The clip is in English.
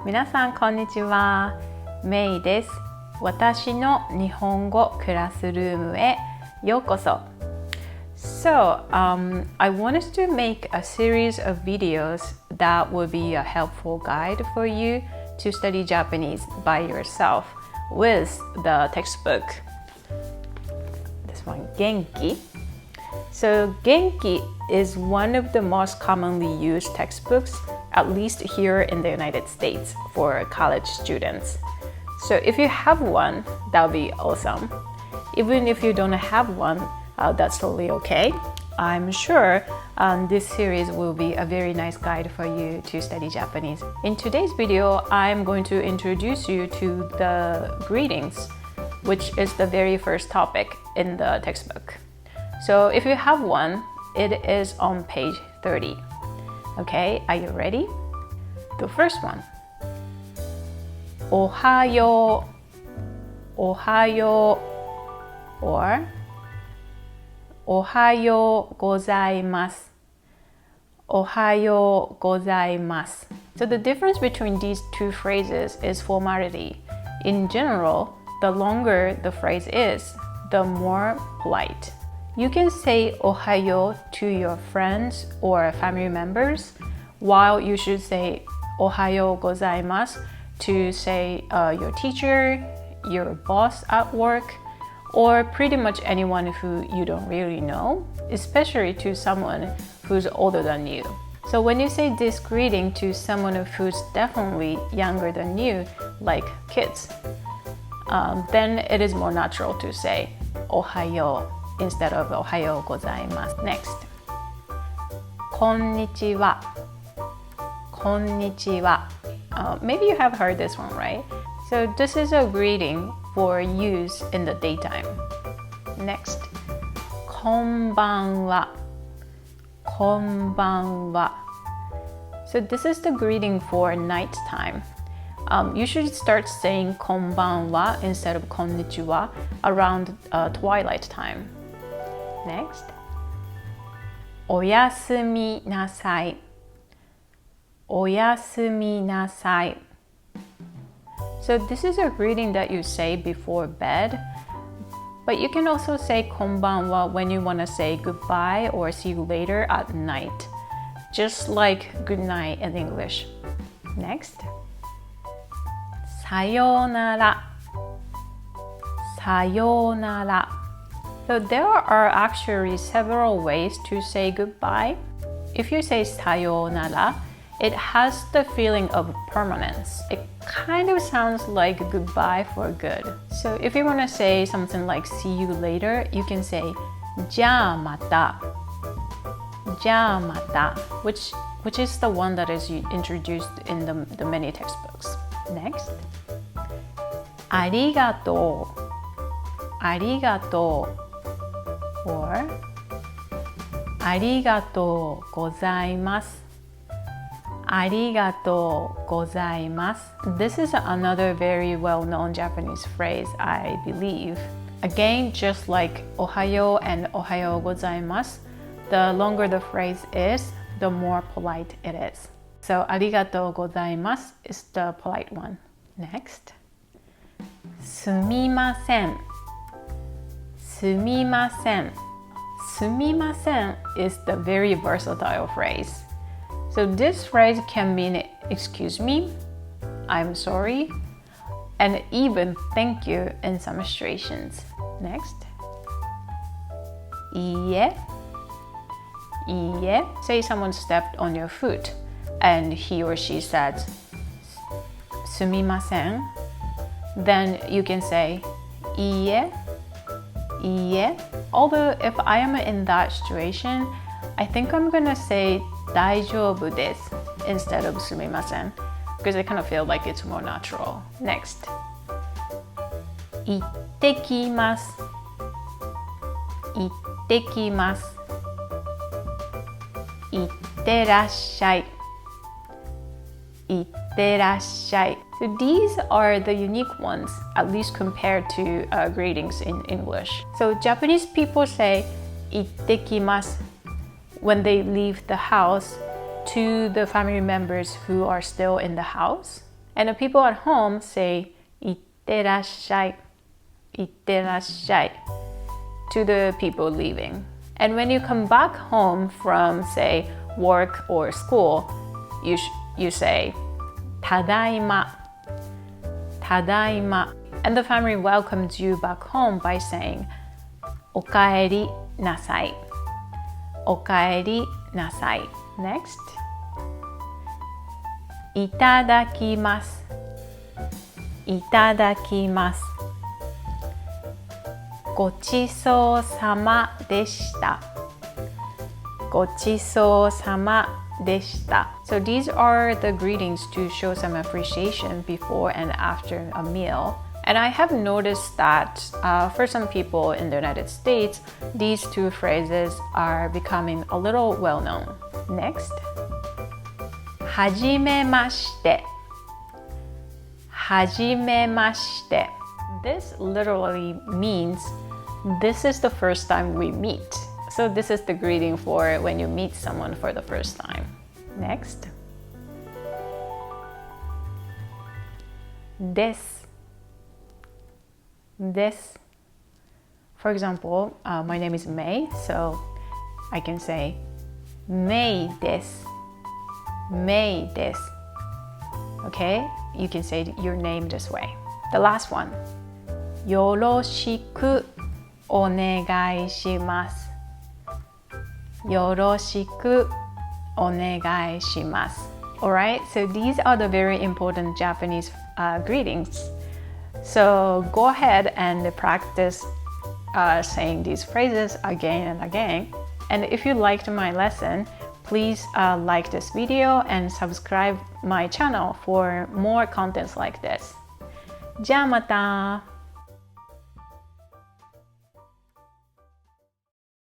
皆さんこんにちは。メイです。私の日本語クラスルームへようこそ。So, I wanted to make a series of videos that would be a helpful guide for you to study Japanese by yourself with the textbook. This one, GENKI. So, GENKI is one of the most commonly used textbooks, at least here in the United States, for college students. So, if you have one, that would be awesome. Even if you don't have one, that's totally okay. I'm sure this series will be a very nice guide for you to study Japanese. In today's video, I'm going to introduce you to the greetings, which is the very first topic in the textbook. So if you have one, it is on page 30. Okay, are you ready? The first one. Ohayo, ohayo, or Ohayo gozaimasu. Ohayo gozaimasu. So the difference between these two phrases is formality. In general, the longer the phrase is, the more polite. You can say ohayo to your friends or family members, while you should say ohayo gozaimasu to say your teacher, your boss at work, or pretty much anyone who you don't really know, especially to someone who's older than you. So when you say this greeting to someone who's definitely younger than you, like kids, then it is more natural to say ohayo instead of ohayo gozaimasu. Next, konnichiwa. Konnichiwa. Maybe you have heard this one, right? So this is a greeting for use in the daytime. Next, konbanwa. Konbanwa. So this is the greeting for nighttime. You should start saying konbanwa instead of konnichiwa around twilight time. Next, oyasumi nasai. Oyasumi nasai. So this is a greeting that you say before bed, but you can also say konbanwa when you want to say goodbye or see you later at night, just like good night in English. Next, sayonara. Sayonara. So there are actually several ways to say goodbye. If you say sayonara, it has the feeling of permanence. It kind of sounds like goodbye for good. So if you want to say something like see you later, you can say じゃあまた. じゃあまた, which is the one that is introduced in the many textbooks. Next, ありがとう. ありがとう or ありがとうございます. ありがとうございます. This is another very well-known Japanese phrase, I believe. Again, just like ohayo and ohayo gozaimasu, the longer the phrase is, the more polite it is. So, ありがとうございます is the polite one. Next, すみません. すみません. すみません is the very versatile phrase. So this phrase can mean excuse me, I'm sorry, and even thank you in some situations. Next, いいえ. いいえ. Say someone stepped on your foot and he or she said すみません. Then you can say いいえ. いいえ. Although if I am in that situation, I think I'm gonna say 大丈夫です instead of すみません because I kind of feel like it's more natural. Next, 行ってきます. 行ってきます. 行ってらっしゃい. 行ってらっしゃい. So these are the unique ones, at least compared to greetings in English. So Japanese people say 行ってきます when they leave the house to the family members who are still in the house. And the people at home say いってらっしゃい, いってらっしゃい to the people leaving. And when you come back home from, say, work or school, you say ただいま, ただいま. And the family welcomes you back home by saying おかえりなさい, おかえりなさい. Next. いただきます、いただきます。ごちそうさまでした、ごちそうさまでした。So these are the greetings to show some appreciation before and after a meal. And I have noticed that for some people in the United States, these two phrases are becoming a little well known. Next. はじめまして、はじめまして。This literally means this is the first time we meet. So this is the greeting for when you meet someone for the first time. Next. です。です。For example, my name is May, so I can say メイです。メイです。Okay? You can say your name this way. The last one. よろしくお願いします。よろしくお願いします。Alright, so these are the very important Japanese greetings. So go ahead and practice saying these phrases again and again. And if you liked my lesson, please like this video and subscribe my channel for more contents like this. じゃあまた。